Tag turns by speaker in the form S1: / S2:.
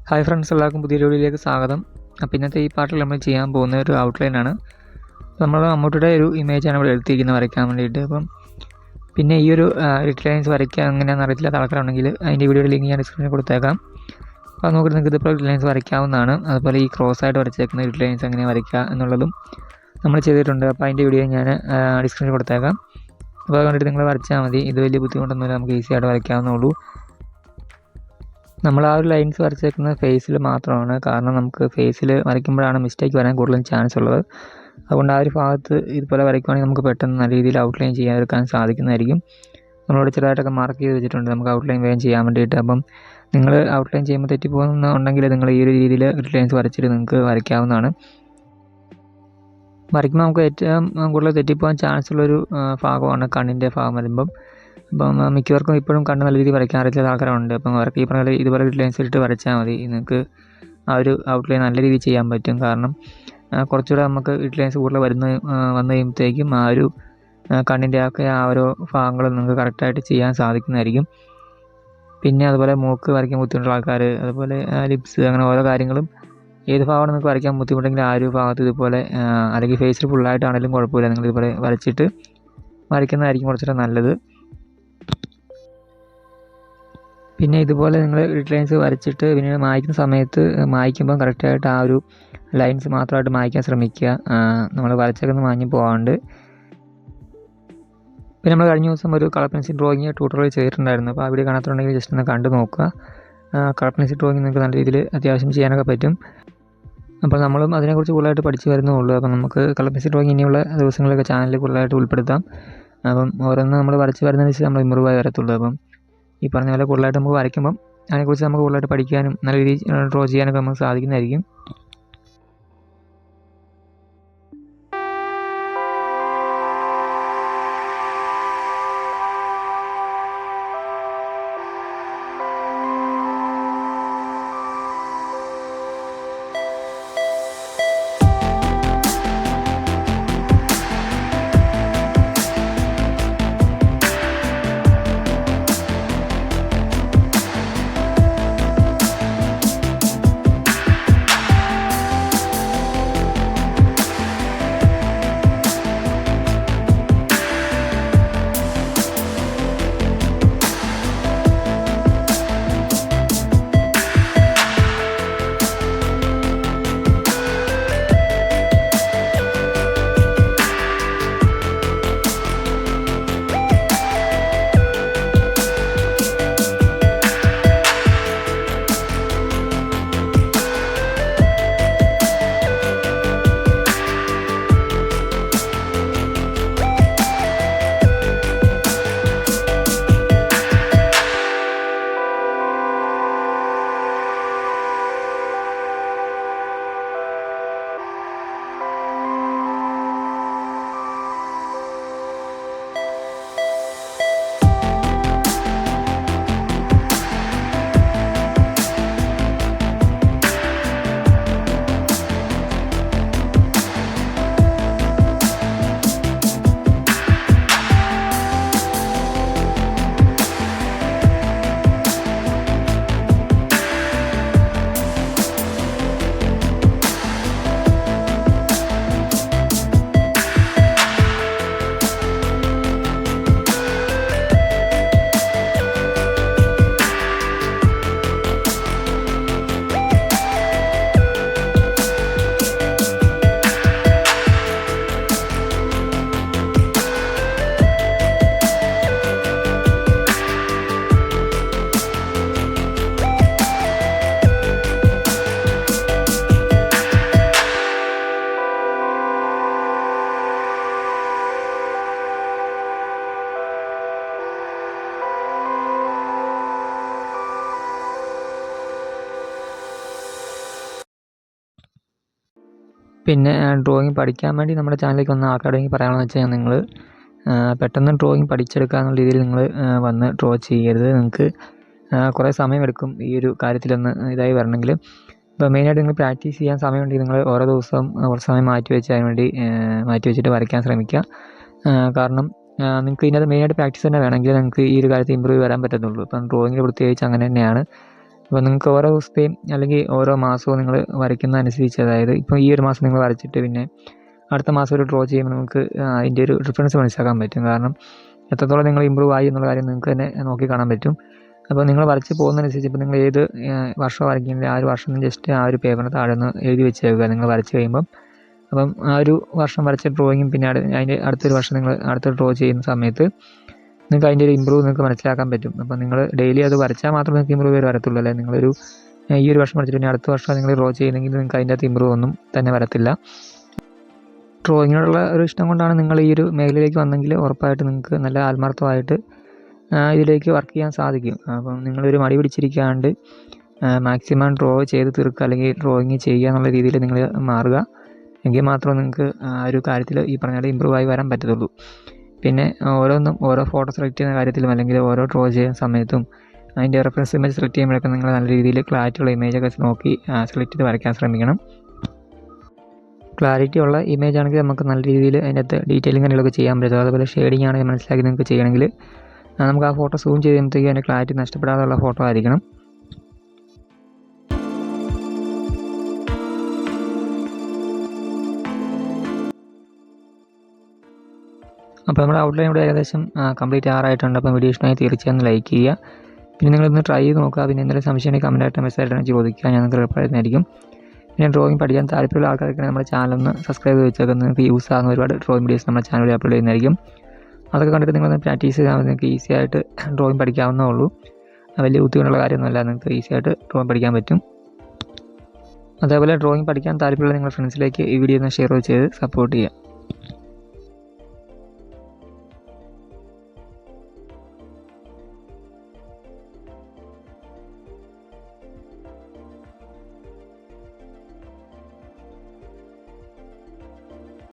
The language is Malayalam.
S1: ഹായ് ഫ്രണ്ട്സ്, എല്ലാവർക്കും പുതിയ വീഡിയോയിലേക്ക് സ്വാഗതം. അപ്പോൾ ഇന്നത്തെ ഈ പാർട്ടിൽ നമ്മൾ ചെയ്യാൻ പോകുന്ന ഒരു ഔട്ട്ലൈനാണ്. നമ്മൾ മമ്മൂട്ടിയുടെ ഒരു ഇമേജാണ് ഇവിടെ എടുത്തിരിക്കുന്നത് വരയ്ക്കാൻ വേണ്ടിയിട്ട്. അപ്പം പിന്നെ ഈ ഒരു ഔട്ട്ലൈൻസ് വരയ്ക്കാൻ എങ്ങനെയാണെന്ന് അറിയത്തില്ലാത്ത ആൾക്കാരുണ്ടെങ്കിൽ അതിൻ്റെ വീഡിയോയുടെ ലിങ്ക് ഞാൻ ഡിസ്ക്രിപ്ഷനിൽ കൊടുത്തേക്കാം. അപ്പോൾ നോക്കിയിട്ട് നിങ്ങൾക്ക് ഇതിപ്പോൾ ഔട്ട്ലൈൻസ് വരയ്ക്കാവുന്നതാണ്. അതുപോലെ ഈ ക്രോസ് ആയിട്ട് വരച്ചേക്കുന്ന ഔട്ട്ലൈൻസ് എങ്ങനെ വരയ്ക്കുക എന്നുള്ളതും നമ്മൾ ചെയ്തിട്ടുണ്ട്. അപ്പോൾ അതിൻ്റെ വീഡിയോ ഞാൻ ഡിസ്ക്രിപ്ഷനിൽ കൊടുത്തേക്കാം. അപ്പോൾ അത് കണ്ടിട്ട് നിങ്ങൾ വരച്ചാൽ മതി. ഇത് വലിയ ബുദ്ധിമുട്ടൊന്നുമില്ല, നമുക്ക് ഈസി ആയിട്ട് വരയ്ക്കാവുന്നുള്ളൂ. നമ്മൾ ആ ഒരു ലൈൻസ് വരച്ചേക്കുന്നത് ഫേസിൽ മാത്രമാണ്. കാരണം നമുക്ക് ഫേസിൽ വരയ്ക്കുമ്പോഴാണ് മിസ്റ്റേക്ക് വരാൻ കൂടുതലും ചാൻസ് ഉള്ളത്. അതുകൊണ്ട് ആ ഒരു ഭാഗത്ത് ഇതുപോലെ വരയ്ക്കുവാണെങ്കിൽ നമുക്ക് പെട്ടെന്ന് നല്ല രീതിയിൽ ഔട്ട്ലൈൻ ചെയ്യാതെടുക്കാൻ സാധിക്കുന്നതായിരിക്കും. നമ്മളോട് ചെറുതായിട്ടൊക്കെ മാർക്ക് ചെയ്ത് വെച്ചിട്ടുണ്ട് നമുക്ക് ഔട്ട്ലൈൻ വേഗം ചെയ്യാൻ വേണ്ടിയിട്ട്. അപ്പം നിങ്ങൾ ഔട്ട്ലൈൻ ചെയ്യുമ്പോൾ തെറ്റിപ്പോകുന്നുണ്ടെങ്കിൽ നിങ്ങൾ ഈ ഒരു രീതിയിൽ ഔട്ട്ലൈൻസ് വരച്ചിട്ട് നിങ്ങൾക്ക് വരയ്ക്കാവുന്നതാണ്. വരയ്ക്കുമ്പോൾ നമുക്ക് ഏറ്റവും കൂടുതൽ തെറ്റിപ്പോകാൻ ചാൻസ് ഉള്ളൊരു ഭാഗമാണ് കണ്ണിൻ്റെ ഭാഗം വരുമ്പം. അപ്പം മിക്കവർക്കും ഇപ്പോഴും കണ്ണ് നല്ല രീതിയിൽ വരയ്ക്കാൻ അറിയാത്ത ആൾക്കാരുണ്ട്. അപ്പം അവർക്ക് ഈ പറഞ്ഞ ഇതുപോലെ ഔട്ട്ലൈൻസ് ഇട്ട് വരച്ചാൽ മതി. നിങ്ങൾക്ക് ആ ഒരു ഔട്ട്ലൈൻ നല്ല രീതിയിൽ ചെയ്യാൻ പറ്റും. കാരണം കുറച്ചുകൂടെ നമുക്ക് ഔട്ട്ലൈൻസ് കൂടുതൽ വന്നു കഴിയുമ്പോഴത്തേക്കും ആ ഒരു കണ്ണിൻ്റെ ഒക്കെ ആ ഓരോ ഭാഗങ്ങളും നിങ്ങൾക്ക് കറക്റ്റായിട്ട് ചെയ്യാൻ സാധിക്കുന്നതായിരിക്കും. പിന്നെ അതുപോലെ മൂക്ക് വരയ്ക്കാൻ ബുദ്ധിമുട്ടുള്ള ആൾക്കാർ, അതുപോലെ ലിപ്സ്, അങ്ങനെ ഓരോ കാര്യങ്ങളും ഏത് ഭാഗമാണ് നിങ്ങൾക്ക് വരയ്ക്കാൻ ബുദ്ധിമുട്ടെങ്കിൽ ആ ഒരു ഭാഗത്ത് ഇതുപോലെ അല്ലെങ്കിൽ ഫേസിൽ ഫുള്ളായിട്ടാണെങ്കിലും കുഴപ്പമില്ല, നിങ്ങൾ ഇതുപോലെ വരച്ചിട്ട് വരയ്ക്കുന്നതായിരിക്കും കുറച്ചുകൂടെ നല്ലത്. പിന്നെ ഇതുപോലെ നിങ്ങൾ ഔട്ട്ലൈൻസ് വരച്ചിട്ട് പിന്നെ മായ്ക്കുന്ന സമയത്ത് മായ്ക്കുമ്പം കറക്റ്റായിട്ട് ആ ഒരു ലൈൻസ് മാത്രമായിട്ട് മായ്ക്കാൻ ശ്രമിക്കുക. നമ്മൾ വരച്ചൊക്കെ മാഞ്ഞ് പോകാണ്ട്. പിന്നെ നമ്മൾ കഴിഞ്ഞ ദിവസം ഒരു കളർ പെൻസിൽ ഡ്രോയിങ് ട്യൂട്ടോറിയൽ ചെയ്തിട്ടുണ്ടായിരുന്നു. അപ്പോൾ ആ വീഡിയോ കാണാത്തുണ്ടെങ്കിൽ ജസ്റ്റ് ഒന്ന് കണ്ടു നോക്കുക. കളർ പെൻസിൽ ഡ്രോയിങ് നിങ്ങൾക്ക് നല്ല രീതിയിൽ അത്യാവശ്യം ചെയ്യാനൊക്കെ പറ്റും. അപ്പോൾ നമ്മളും അതിനെക്കുറിച്ച് കൂടുതലായിട്ട് പഠിച്ചു വരുന്നുള്ളൂ. അപ്പം നമുക്ക് കളർ പെൻസിൽ ഡ്രോയിങ് ഇനിയുള്ള ദിവസങ്ങളിലൊക്കെ ചാനലിൽ കൂടുതലായിട്ട് ഉൾപ്പെടുത്താം. അപ്പം ഓരോന്ന് നമ്മൾ വരച്ച് വരുന്നതിനനുസരിച്ച് നമ്മൾ ഇമ്പ്രൂവ് ആയി വരത്തുള്ളൂ. അപ്പം ഈ പറഞ്ഞ പോലെ കൂടുതലായിട്ട് നമുക്ക് വരയ്ക്കുമ്പം അതിനെക്കുറിച്ച് നമുക്ക് കൂടുതലായിട്ട് പഠിക്കാനും നല്ല രീതിയിൽ ഡ്രോ ചെയ്യാനൊക്കെ നമുക്ക് സാധിക്കുന്നതായിരിക്കും. പിന്നെ ഡ്രോയിങ് പഠിക്കാൻ വേണ്ടി നമ്മുടെ ചാനലിലേക്ക് വന്ന ആൾക്കാരോടെങ്കിൽ പറയാമെന്ന് വെച്ചാൽ നിങ്ങൾ പെട്ടെന്ന് ഡ്രോയിങ് പഠിച്ചെടുക്കുക എന്നുള്ള രീതിയിൽ നിങ്ങൾ വന്ന് ഡ്രോ ചെയ്യരുത്. നിങ്ങൾക്ക് കുറേ സമയമെടുക്കും ഈ ഒരു കാര്യത്തിലൊന്ന് ഇതായി വരണമെങ്കിൽ. ഇപ്പോൾ മെയിനായിട്ട് നിങ്ങൾ പ്രാക്ടീസ് ചെയ്യാൻ സമയമുണ്ടെങ്കിൽ നിങ്ങൾ ഓരോ ദിവസവും കുറച്ച് സമയം മാറ്റി വെച്ച് അതിന് വേണ്ടി മാറ്റി വെച്ചിട്ട് വരയ്ക്കാൻ ശ്രമിക്കുക. കാരണം നിങ്ങൾക്ക് ഇതിനകത്ത് മെയിനായിട്ട് പ്രാക്ടീസ് തന്നെ വേണമെങ്കിൽ നിങ്ങൾക്ക് ഈ ഒരു കാര്യത്തിൽ ഇമ്പ്രൂവ് വരാൻ പറ്റത്തുള്ളൂ. ഇപ്പം ഡ്രോയിങ്ങിൽ പ്രത്യേകിച്ച് അങ്ങനെ തന്നെയാണ്. അപ്പോൾ നിങ്ങൾക്ക് ഓരോ ദിവസത്തെയും അല്ലെങ്കിൽ ഓരോ മാസവും നിങ്ങൾ വരയ്ക്കുന്നതനുസരിച്ച്, അതായത് ഇപ്പോൾ ഈ ഒരു മാസം നിങ്ങൾ വരച്ചിട്ട് പിന്നെ അടുത്ത മാസം ഒരു ഡ്രോ ചെയ്യുമ്പോൾ നമുക്ക് അതിൻ്റെ ഒരു ഡിഫറൻസ് മനസ്സിലാക്കാൻ പറ്റും. കാരണം എത്രത്തോളം നിങ്ങൾ ഇമ്പ്രൂവ് ആയി എന്നുള്ള കാര്യം നിങ്ങൾക്ക് തന്നെ നോക്കി കാണാൻ പറ്റും. അപ്പോൾ നിങ്ങൾ വരച്ച് പോകുന്നതനുസരിച്ച് ഇപ്പോൾ നിങ്ങൾ ഏത് വർഷം വരയ്ക്കുന്നത് ആ ഒരു വർഷം ജസ്റ്റ് ആ ഒരു പേപ്പറിന് താഴെ ഒന്ന് എഴുതി വെച്ചേക്കുക നിങ്ങൾ വരച്ച് കഴിയുമ്പം. അപ്പം ആ ഒരു വർഷം വരച്ച ഡ്രോയിങ്ങും പിന്നെ അതിൻ്റെ അടുത്തൊരു വർഷം നിങ്ങൾ അടുത്ത ഡ്രോ ചെയ്യുന്ന സമയത്ത് നിങ്ങൾക്ക് അതിൻ്റെ ഒരു ഇമ്പ്രൂവ് നിങ്ങൾക്ക് മനസ്സിലാക്കാൻ പറ്റും. അപ്പോൾ നിങ്ങൾ ഡെയിലി അത് വരച്ചാൽ മാത്രമേ നിങ്ങൾക്ക് ഇമ്പ്രൂവ് വരത്തുള്ളൂ. അല്ലേ നിങ്ങളൊരു ഈ ഒരു വർഷം വരച്ചിട്ട് പിന്നെ അടുത്ത വർഷം നിങ്ങൾ ഡ്രോ ചെയ്യുന്നെങ്കിൽ നിങ്ങൾക്ക് അതിൻ്റെ അകത്ത് ഇമ്പ്രൂവ് ഒന്നും തന്നെ വരത്തില്ല. ഡ്രോയിങ്ങിനോടുള്ള ഒരു ഇഷ്ടം കൊണ്ടാണ് നിങ്ങൾ ഈ ഒരു മേഖലയിലേക്ക് വന്നെങ്കിൽ ഉറപ്പായിട്ട് നിങ്ങൾക്ക് നല്ല ആത്മാർത്ഥമായിട്ട് ഇതിലേക്ക് വർക്ക് ചെയ്യാൻ സാധിക്കും. അപ്പം നിങ്ങളൊരു മടി പിടിച്ചിരിക്കാണ്ട് മാക്സിമം ഡ്രോ ചെയ്ത് തീർക്കുക, അല്ലെങ്കിൽ ഡ്രോയിങ് ചെയ്യുക എന്നുള്ള രീതിയിൽ നിങ്ങൾ മാറുക. എങ്കിൽ മാത്രമേ നിങ്ങൾക്ക് ആ ഒരു കാര്യത്തിൽ ഈ പറഞ്ഞാൽ ഇമ്പ്രൂവ് ആയി വരാൻ പറ്റത്തുള്ളൂ. പിന്നെ ഓരോ ഫോട്ടോ സെലക്ട് ചെയ്യുന്ന കാര്യത്തിലും അല്ലെങ്കിൽ ഓരോ ഡ്രോ ചെയ്യുന്ന സമയത്തും അതിൻ്റെ റെഫറൻസ് ഇമേജ് സെലക്ട് ചെയ്യുമ്പോഴൊക്കെ നിങ്ങൾ നല്ല രീതിയിൽ ക്ലാരിറ്റിയുള്ള ഇമേജൊക്കെ നോക്കി സെലക്ട് ചെയ്ത് വരയ്ക്കാൻ ശ്രമിക്കണം. ക്ലാരിറ്റി ഉള്ള ഇമേജ് ആണെങ്കിൽ നമുക്ക് നല്ല രീതിയിൽ അതിൻ്റെ അകത്ത് ഡീറ്റെയിലിംഗ് കാര്യങ്ങളൊക്കെ ചെയ്യാൻ പറ്റും. അതുപോലെ ഷെയ്ഡിങ് ആണെങ്കിൽ മനസ്സിലാക്കി നിങ്ങൾക്ക് ചെയ്യണമെങ്കിൽ നമുക്ക് ആ ഫോട്ടോ സൂം ചെയ്യുമ്പോഴത്തേക്കും അതിൻ്റെ ക്ലാരിറ്റി നഷ്ടപ്പെടാതെയുള്ള ഫോട്ടോ ആയിരിക്കണം. അപ്പോൾ നമ്മുടെ ഔട്ട്ലൈൻ ഇവിടെ ഏകദേശം കംപ്ലീറ്റ് ആറായിട്ടുണ്ട്. അപ്പം വീഡിയോ ഇഷ്ടമായി തീർച്ചയായും ലൈക്ക് ചെയ്യുക. പിന്നെ നിങ്ങളൊന്ന് ട്രൈ ചെയ്ത് നോക്കുക. പിന്നെ എന്തെങ്കിലും സംശയം ഉണ്ടെങ്കിൽ കമൻറ്റായിട്ട് മെസ്സേജായിട്ടാണ് ചോദിക്കുക, ഞാൻ നിങ്ങൾക്ക് റിപ്ലൈ തരുന്നതായിരിക്കും. പിന്നെ ഡ്രോയിങ് പഠിക്കാൻ താല്പര്യമുള്ള ആൾക്കാർക്ക് നമ്മുടെ ചാനലൊന്ന് സബ്സ്ക്രൈബ് ചെയ്ത് വെച്ചേക്കുക. നിങ്ങൾക്ക് യൂസ് ആകുന്ന ഒരുപാട് ഡ്രോയിങ് വീഡിയോസ് നമ്മുടെ ചാനലിൽ അപ്ലോഡ് ചെയ്യുന്നതായിരിക്കും. അതൊക്കെ കണ്ടിട്ട് നിങ്ങളൊന്ന് പ്രാക്ടീസ് ചെയ്താൽ നിങ്ങൾക്ക് ഈസി ആയിട്ട് ഡ്രോയിങ് പഠിക്കാവുന്നേ ഉള്ളൂ. വലിയ ബുദ്ധിമുട്ടുള്ള കാര്യമൊന്നുമല്ല, നിങ്ങൾക്ക് ഈസി ആയിട്ട് ഡ്രോയിങ് പഠിക്കാൻ പറ്റും. അതേപോലെ ഡ്രോയിങ് പഠിക്കാൻ താല്പര്യമുള്ള നിങ്ങളുടെ ഫ്രണ്ട്സിലേക്ക് ഈ വീഡിയോ ഒന്ന് ഷെയർ ചെയ്ത് സപ്പോർട്ട് ചെയ്യുക.